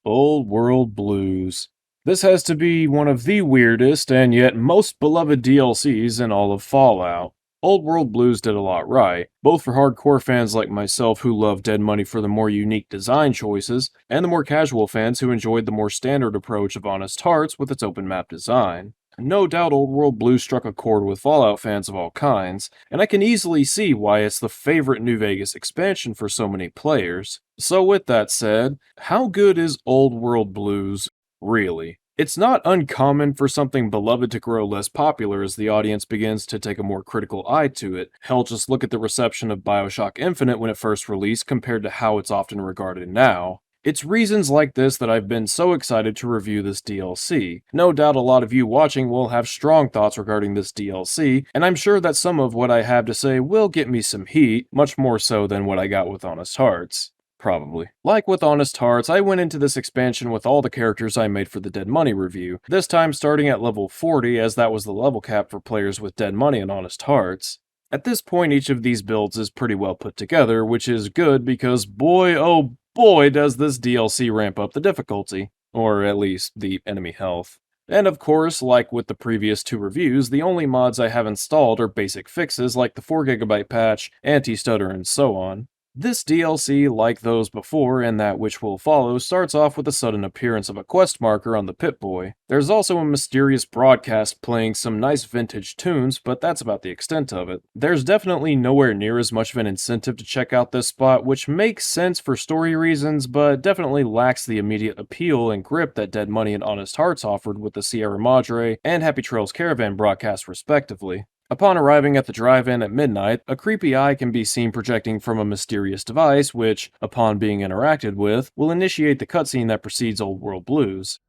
Old World Blues. This has to be one of the weirdest and yet most beloved DLCs in all of Fallout. Old World Blues did a lot right, both for hardcore fans like myself who love Dead Money for the more unique design choices, and the more casual fans who enjoyed the more standard approach of Honest Hearts with its open map design. No doubt Old World Blues struck a chord with Fallout fans of all kinds, and I can easily see why it's the favorite New Vegas expansion for so many players. So with that said, how good is Old World Blues really? It's not uncommon for something beloved to grow less popular as the audience begins to take a more critical eye to it. Hell, just look at the reception of Bioshock Infinite when it first released compared to how it's often regarded now. It's reasons like this that I've been so excited to review this DLC. No doubt a lot of you watching will have strong thoughts regarding this DLC, and I'm sure that some of what I have to say will get me some heat, much more so than what I got with Honest Hearts. Probably. Like with Honest Hearts, I went into this expansion with all the characters I made for the Dead Money review, this time starting at level 40 as that was the level cap for players with Dead Money and Honest Hearts. At this point, each of these builds is pretty well put together, which is good because boy oh boy does this DLC ramp up the difficulty, or at least the enemy health. And of course, like with the previous two reviews, the only mods I have installed are basic fixes like the 4GB patch, anti-stutter, and so on. This DLC, like those before and that which will follow, starts off with the sudden appearance of a quest marker on the Pip-Boy. There's also a mysterious broadcast playing some nice vintage tunes, but that's about the extent of it. There's definitely nowhere near as much of an incentive to check out this spot, which makes sense for story reasons, but definitely lacks the immediate appeal and grip that Dead Money and Honest Hearts offered with the Sierra Madre and Happy Trails Caravan broadcasts respectively. Upon arriving at the drive-in at midnight, a creepy eye can be seen projecting from a mysterious device which, upon being interacted with, will initiate the cutscene that precedes Old World Blues.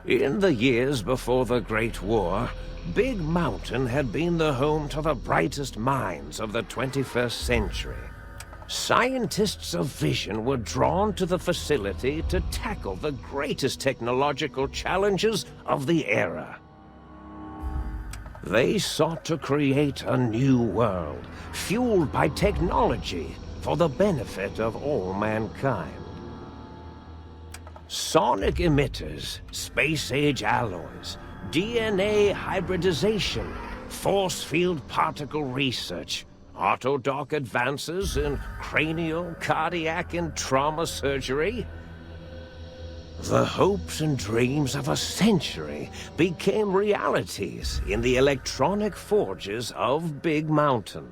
In the years before the Great War, Big Mountain had been the home to the brightest minds of the 21st century. Scientists of vision were drawn to the facility to tackle the greatest technological challenges of the era. They sought to create a new world, fueled by technology for the benefit of all mankind. Sonic emitters, space-age alloys, DNA hybridization, force field particle research, autodoc advances in cranial, cardiac, and trauma surgery. The hopes and dreams of a century became realities in the electronic forges of Big Mountain.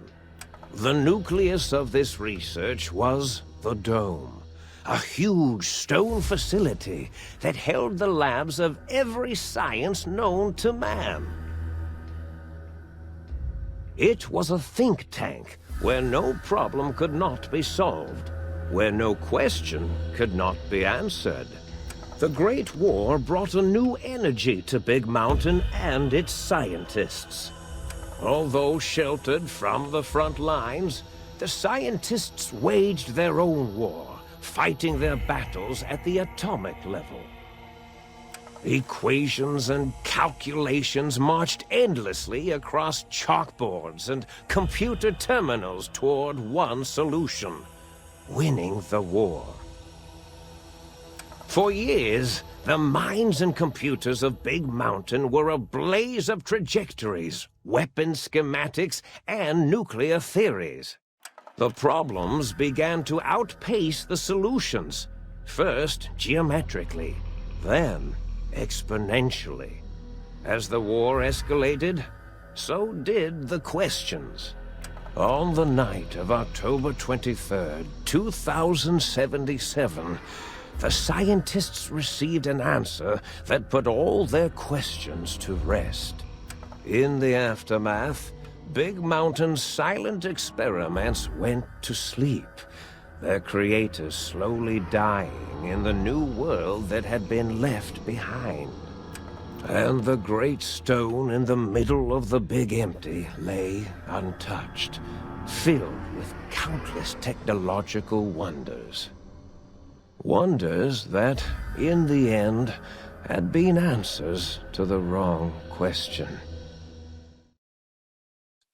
The nucleus of this research was the Dome, a huge stone facility that held the labs of every science known to man. It was a think tank where no problem could not be solved, where no question could not be answered. The Great War brought a new energy to Big Mountain and its scientists. Although sheltered from the front lines, the scientists waged their own war, fighting their battles at the atomic level. Equations and calculations marched endlessly across chalkboards and computer terminals toward one solution: winning the war. For years, the minds and computers of Big Mountain were a blaze of trajectories, weapon schematics, and nuclear theories. The problems began to outpace the solutions, first geometrically, then exponentially. As the war escalated, so did the questions. On the night of October 23rd, 2077, the scientists received an answer that put all their questions to rest. In the aftermath, Big Mountain's silent experiments went to sleep, their creators slowly dying in the new world that had been left behind. And the great stone in the middle of the Big Empty lay untouched, filled with countless technological wonders. Wonders that, in the end, had been answers to the wrong question.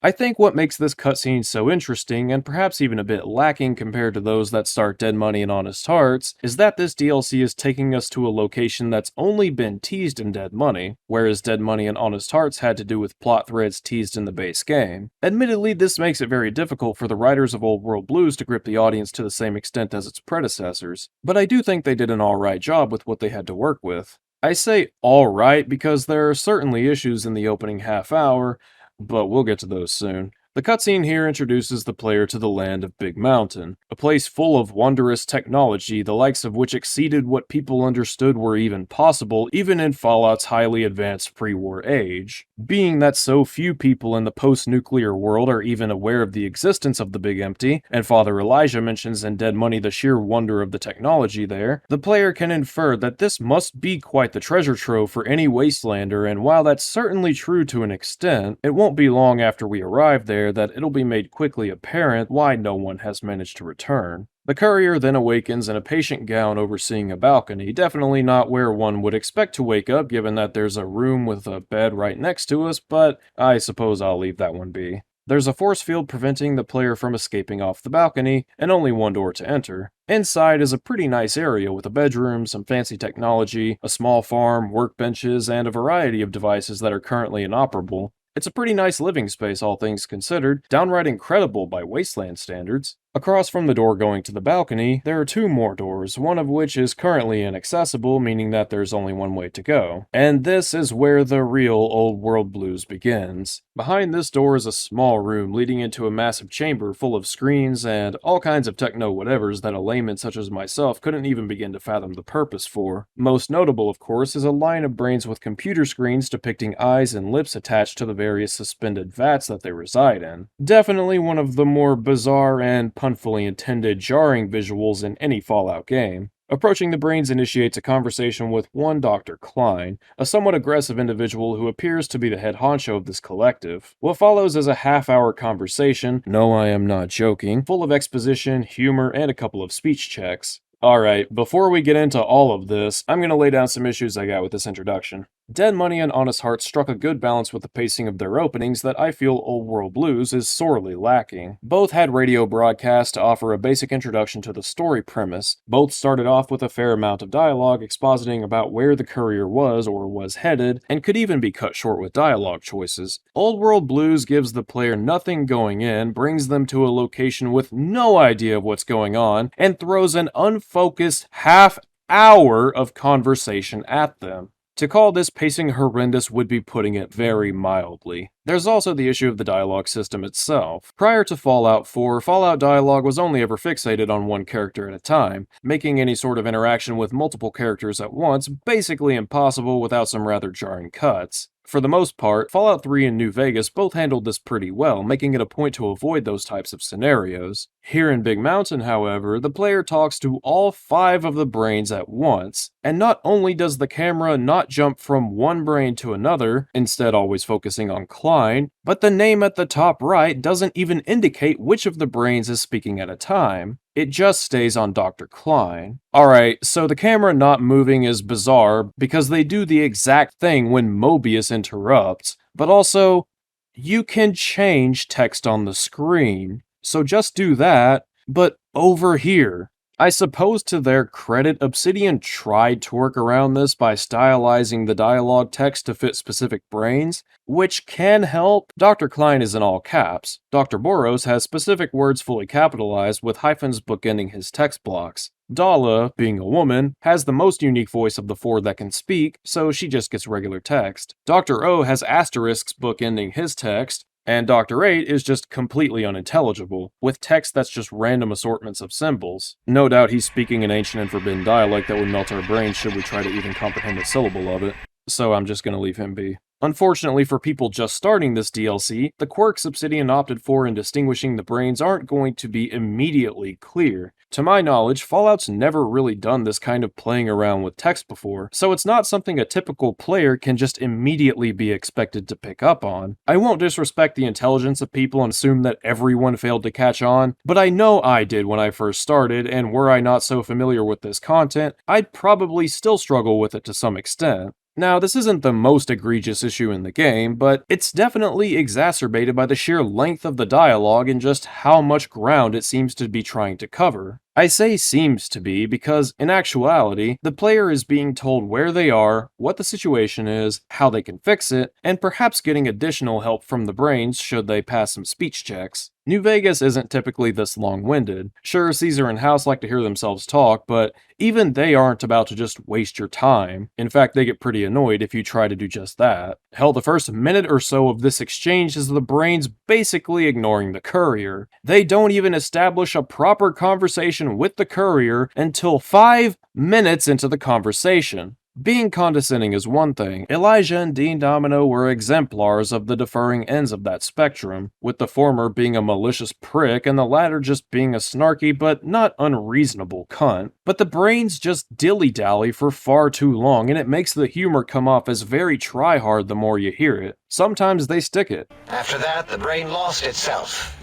I think what makes this cutscene so interesting, and perhaps even a bit lacking compared to those that start Dead Money and Honest Hearts, is that this DLC is taking us to a location that's only been teased in Dead Money, whereas Dead Money and Honest Hearts had to do with plot threads teased in the base game. Admittedly, this makes it very difficult for the writers of Old World Blues to grip the audience to the same extent as its predecessors, but I do think they did an alright job with what they had to work with. I say alright because there are certainly issues in the opening half hour, but we'll get to those soon. The cutscene here introduces the player to the land of Big Mountain, a place full of wondrous technology, the likes of which exceeded what people understood were even possible, even in Fallout's highly advanced pre-war age. Being that so few people in the post-nuclear world are even aware of the existence of the Big Empty, and Father Elijah mentions in Dead Money the sheer wonder of the technology there, the player can infer that this must be quite the treasure trove for any wastelander, and while that's certainly true to an extent, it won't be long after we arrive there that it'll be made quickly apparent why no one has managed to return. The courier then awakens in a patient gown overseeing a balcony, definitely not where one would expect to wake up given that there's a room with a bed right next to us, but I suppose I'll leave that one be. There's a force field preventing the player from escaping off the balcony, and only one door to enter. Inside is a pretty nice area with a bedroom, some fancy technology, a small farm, workbenches, and a variety of devices that are currently inoperable. It's a pretty nice living space, all things considered, downright incredible by wasteland standards. Across from the door going to the balcony, there are two more doors, one of which is currently inaccessible, meaning that there's only one way to go. And this is where the real Old World Blues begins. Behind this door is a small room leading into a massive chamber full of screens and all kinds of techno-whatevers that a layman such as myself couldn't even begin to fathom the purpose for. Most notable, of course, is a line of brains with computer screens depicting eyes and lips attached to the various suspended vats that they reside in. Definitely one of the more bizarre and punfully intended jarring visuals in any Fallout game. Approaching the brains initiates a conversation with one Dr. Klein, a somewhat aggressive individual who appears to be the head honcho of this collective. What follows is a half-hour conversation, no I am not joking, full of exposition, humor, and a couple of speech checks. Alright, before we get into all of this, I'm gonna lay down some issues I got with this introduction. Dead Money and Honest Hearts struck a good balance with the pacing of their openings that I feel Old World Blues is sorely lacking. Both had radio broadcasts to offer a basic introduction to the story premise. Both started off with a fair amount of dialogue expositing about where the courier was or was headed, and could even be cut short with dialogue choices. Old World Blues gives the player nothing going in, brings them to a location with no idea of what's going on, and throws an unfocused half hour of conversation at them. To call this pacing horrendous would be putting it very mildly. There's also the issue of the dialogue system itself. Prior to Fallout 4, Fallout dialogue was only ever fixated on one character at a time, making any sort of interaction with multiple characters at once basically impossible without some rather jarring cuts. For the most part, Fallout 3 and New Vegas both handled this pretty well, making it a point to avoid those types of scenarios. Here in Big Mountain, however, the player talks to all 5 of the brains at once, and not only does the camera not jump from one brain to another, instead always focusing on Klein, but the name at the top right doesn't even indicate which of the brains is speaking at a time. It just stays on Dr. Klein. Alright, so the camera not moving is bizarre because they do the exact thing when Mobius interrupts, but also, you can change text on the screen. So just do that, but over here. I suppose to their credit, Obsidian tried to work around this by stylizing the dialogue text to fit specific brains, which can help. Dr. Klein is in all caps. Dr. Boros has specific words fully capitalized with hyphens bookending his text blocks. Dala, being a woman, has the most unique voice of the 4 that can speak, so she just gets regular text. Dr. O has asterisks bookending his text, and Dr. 8 is just completely unintelligible, with text that's just random assortments of symbols. No doubt he's speaking an ancient and forbidden dialect that would melt our brains should we try to even comprehend a syllable of it, so I'm just gonna leave him be. Unfortunately for people just starting this DLC, the quirks Obsidian opted for in distinguishing the brains aren't going to be immediately clear. To my knowledge, Fallout's never really done this kind of playing around with text before, so it's not something a typical player can just immediately be expected to pick up on. I won't disrespect the intelligence of people and assume that everyone failed to catch on, but I know I did when I first started, and were I not so familiar with this content, I'd probably still struggle with it to some extent. Now, this isn't the most egregious issue in the game, but it's definitely exacerbated by the sheer length of the dialogue and just how much ground it seems to be trying to cover. I say seems to be because, in actuality, the player is being told where they are, what the situation is, how they can fix it, and perhaps getting additional help from the brains should they pass some speech checks. New Vegas isn't typically this long-winded. Sure, Caesar and House like to hear themselves talk, but even they aren't about to just waste your time. In fact, they get pretty annoyed if you try to do just that. Hell, the first minute or so of this exchange is the brains basically ignoring the courier. They don't even establish a proper conversation with the courier until 5 minutes into the conversation. Being condescending is one thing. Elijah and Dean Domino were exemplars of the differing ends of that spectrum, with the former being a malicious prick and the latter just being a snarky but not unreasonable cunt. But the brains just dilly-dally for far too long, and it makes the humor come off as very try-hard the more you hear it. Sometimes they stick it. After that, the brain lost itself.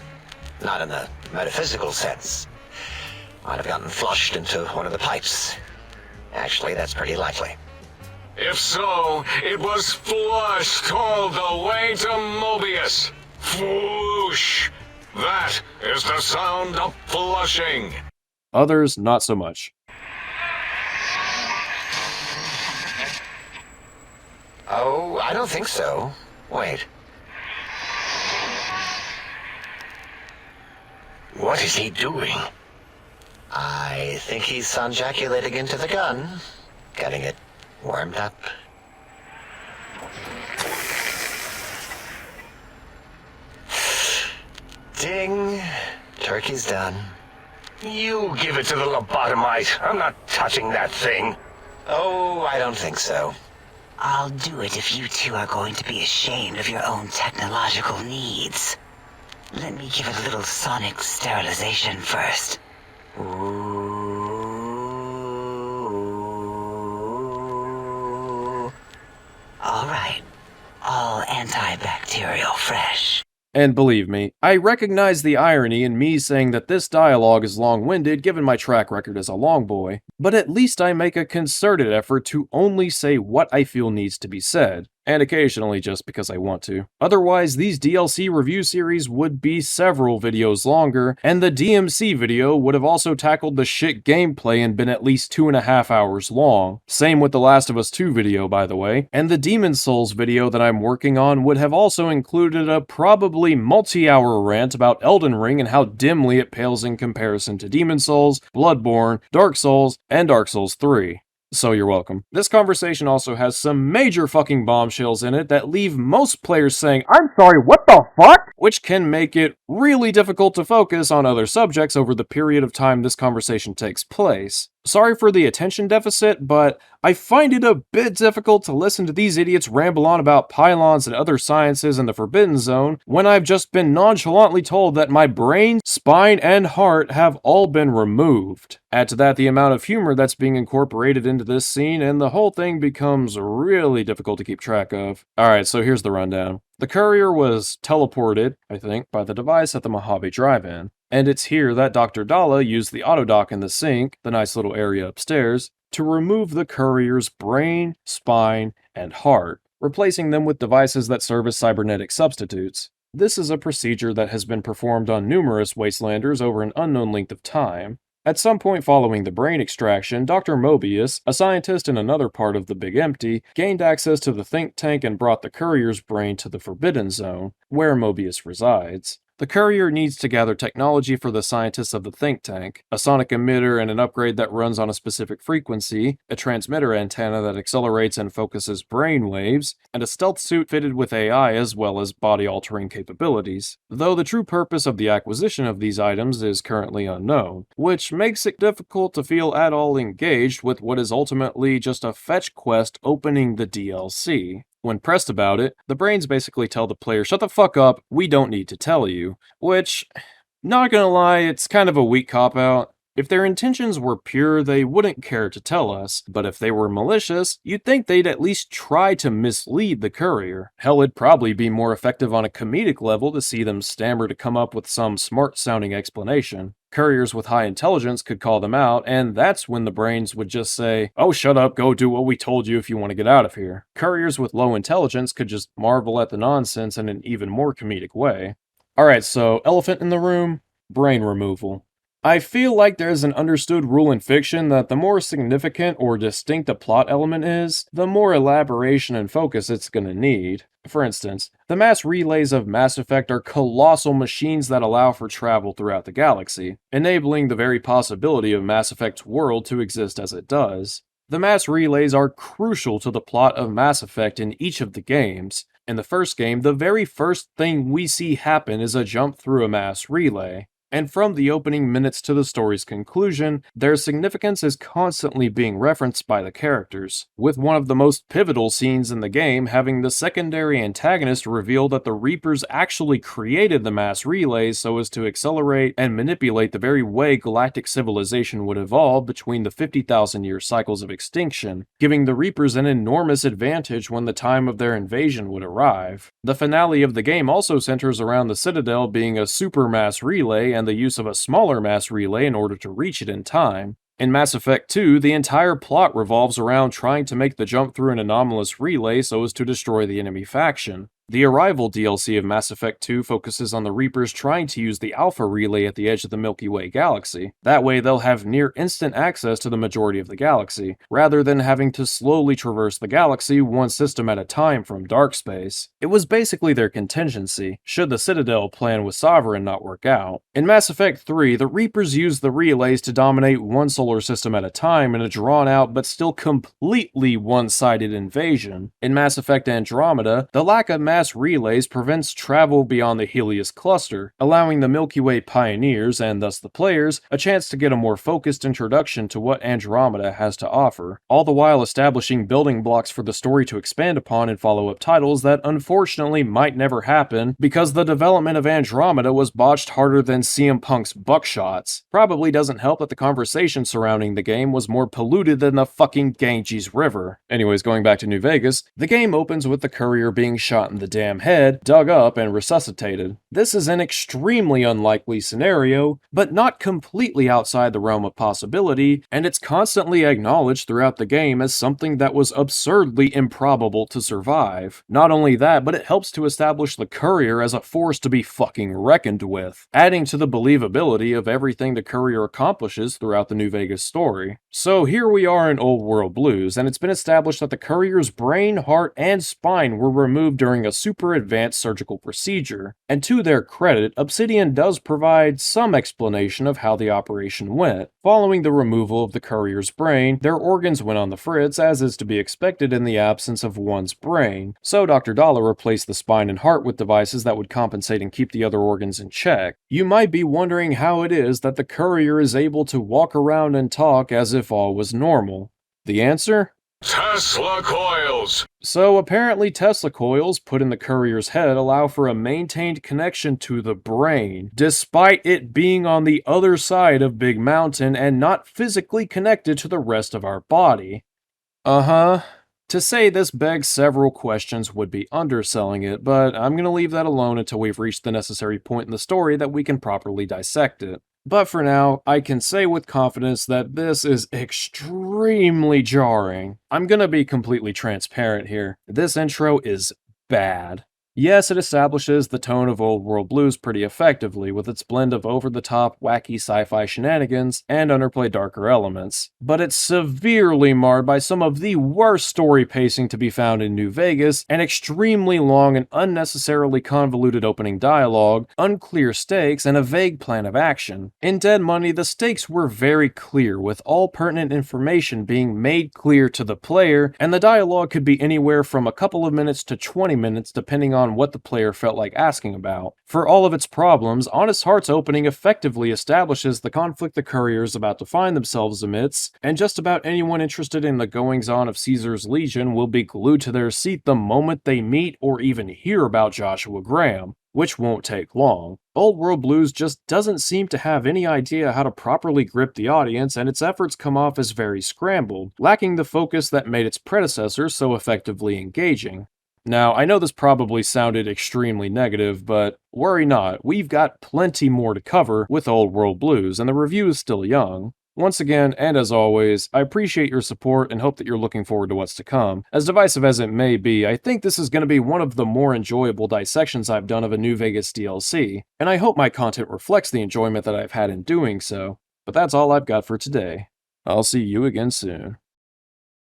Not in the metaphysical sense. Might have gotten flushed into one of the pipes. Actually, that's pretty likely. If so, it was flushed all the way to Mobius. Flush! That is the sound of flushing. Others, not so much. Oh, I don't think so. Wait. What is he doing? I think he's sonjaculating into the gun. Getting it warmed up. Ding. Turkey's done. You give it to the lobotomite. I'm not touching that thing. Oh, I don't think so. I'll do it if you two are going to be ashamed of your own technological needs. Let me give it a little sonic sterilization first. Ooh. All right. All antibacterial fresh. And believe me, I recognize the irony in me saying that this dialogue is long-winded given my track record as a longboy, but at least I make a concerted effort to only say what I feel needs to be said, and occasionally just because I want to. Otherwise, these DLC review series would be several videos longer, and the DMC video would have also tackled the shit gameplay and been at least 2.5 hours long. Same with the Last of Us 2 video, by the way, and the Demon's Souls video that I'm working on would have also included a probably multi-hour rant about Elden Ring and how dimly it pales in comparison to Demon's Souls, Bloodborne, Dark Souls, and Dark Souls 3. So you're welcome. This conversation also has some major fucking bombshells in it that leave most players saying, "I'm sorry, what the fuck?" Which can make it really difficult to focus on other subjects over the period of time this conversation takes place. Sorry for the attention deficit, but I find it a bit difficult to listen to these idiots ramble on about pylons and other sciences in the Forbidden Zone when I've just been nonchalantly told that my brain, spine, and heart have all been removed. Add to that the amount of humor that's being incorporated into this scene, and the whole thing becomes really difficult to keep track of. Alright, so here's the rundown. The courier was teleported, I think, by the device at the Mojave Drive-In. And it's here that Dr. Dalla used the autodock in the sink, the nice little area upstairs, to remove the courier's brain, spine, and heart, replacing them with devices that serve as cybernetic substitutes. This is a procedure that has been performed on numerous wastelanders over an unknown length of time. At some point following the brain extraction, Dr. Mobius, a scientist in another part of the Big Empty, gained access to the think tank and brought the courier's brain to the Forbidden Zone, where Mobius resides. The courier needs to gather technology for the scientists of the think tank, a sonic emitter and an upgrade that runs on a specific frequency, a transmitter antenna that accelerates and focuses brain waves, and a stealth suit fitted with AI as well as body-altering capabilities. Though the true purpose of the acquisition of these items is currently unknown, which makes it difficult to feel at all engaged with what is ultimately just a fetch quest opening the DLC. When pressed about it, the brains basically tell the player, "Shut the fuck up, we don't need to tell you." Which, not gonna lie, it's kind of a weak cop-out. If their intentions were pure, they wouldn't care to tell us, but if they were malicious, you'd think they'd at least try to mislead the courier. Hell, it'd probably be more effective on a comedic level to see them stammer to come up with some smart-sounding explanation. Couriers with high intelligence could call them out, and that's when the brains would just say, "Oh, shut up, go do what we told you if you want to get out of here." Couriers with low intelligence could just marvel at the nonsense in an even more comedic way. Alright, so elephant in the room, brain removal. I feel like there's an understood rule in fiction that the more significant or distinct a plot element is, the more elaboration and focus it's gonna need. For instance, the mass relays of Mass Effect are colossal machines that allow for travel throughout the galaxy, enabling the very possibility of Mass Effect's world to exist as it does. The mass relays are crucial to the plot of Mass Effect in each of the games. In the first game, the very first thing we see happen is a jump through a mass relay. And from the opening minutes to the story's conclusion, their significance is constantly being referenced by the characters, with one of the most pivotal scenes in the game having the secondary antagonist reveal that the Reapers actually created the mass relays so as to accelerate and manipulate the very way galactic civilization would evolve between the 50,000-year cycles of extinction, giving the Reapers an enormous advantage when the time of their invasion would arrive. The finale of the game also centers around the Citadel being a supermass relay and the use of a smaller mass relay in order to reach it in time. In Mass Effect 2, the entire plot revolves around trying to make the jump through an anomalous relay so as to destroy the enemy faction. The Arrival DLC of Mass Effect 2 focuses on the Reapers trying to use the Alpha Relay at the edge of the Milky Way galaxy. That way they'll have near instant access to the majority of the galaxy, rather than having to slowly traverse the galaxy one system at a time from dark space. It was basically their contingency, should the Citadel plan with Sovereign not work out. In Mass Effect 3, the Reapers used the relays to dominate one solar system at a time in a drawn-out but still completely one-sided invasion. In Mass Effect Andromeda, the lack of mass relays prevents travel beyond the Helios cluster, allowing the Milky Way pioneers, and thus the players, a chance to get a more focused introduction to what Andromeda has to offer, all the while establishing building blocks for the story to expand upon in follow-up titles that unfortunately might never happen because the development of Andromeda was botched harder than CM Punk's buckshots. Probably doesn't help that the conversation surrounding the game was more polluted than the fucking Ganges River. Anyways, going back to New Vegas, the game opens with the courier being shot in the damn head, dug up, and resuscitated. This is an extremely unlikely scenario, but not completely outside the realm of possibility, and it's constantly acknowledged throughout the game as something that was absurdly improbable to survive. Not only that, but it helps to establish the courier as a force to be fucking reckoned with, adding to the believability of everything the courier accomplishes throughout the New Vegas story. So here we are in Old World Blues, and it's been established that the courier's brain, heart, and spine were removed during a super advanced surgical procedure, and to their credit, Obsidian does provide some explanation of how the operation went. Following the removal of the courier's brain, their organs went on the fritz, as is to be expected in the absence of one's brain, so Dr. Dollar replaced the spine and heart with devices that would compensate and keep the other organs in check. You might be wondering how it is that the courier is able to walk around and talk as if all was normal. The answer? Tesla coils! So apparently Tesla coils put in the courier's head allow for a maintained connection to the brain, despite it being on the other side of Big Mountain and not physically connected to the rest of our body. To say this begs several questions would be underselling it, but I'm gonna leave that alone until we've reached the necessary point in the story that we can properly dissect it. But for now, I can say with confidence that this is extremely jarring. I'm gonna be completely transparent here. This intro is bad. Yes, it establishes the tone of Old World Blues pretty effectively, with its blend of over-the-top, wacky sci-fi shenanigans and underplay darker elements. But it's severely marred by some of the worst story pacing to be found in New Vegas, and extremely long and unnecessarily convoluted opening dialogue, unclear stakes, and a vague plan of action. In Dead Money, the stakes were very clear, with all pertinent information being made clear to the player, and the dialogue could be anywhere from a couple of minutes to 20 minutes depending on what the player felt like asking about. For all of its problems, Honest Heart's opening effectively establishes the conflict the courier is about to find themselves amidst, and just about anyone interested in the goings-on of Caesar's Legion will be glued to their seat the moment they meet or even hear about Joshua Graham, which won't take long. Old World Blues just doesn't seem to have any idea how to properly grip the audience, and its efforts come off as very scrambled, lacking the focus that made its predecessor so effectively engaging. Now, I know this probably sounded extremely negative, but worry not, we've got plenty more to cover with Old World Blues, and the review is still young. Once again, and as always, I appreciate your support and hope that you're looking forward to what's to come. As divisive as it may be, I think this is going to be one of the more enjoyable dissections I've done of a New Vegas DLC, and I hope my content reflects the enjoyment that I've had in doing so. But that's all I've got for today. I'll see you again soon.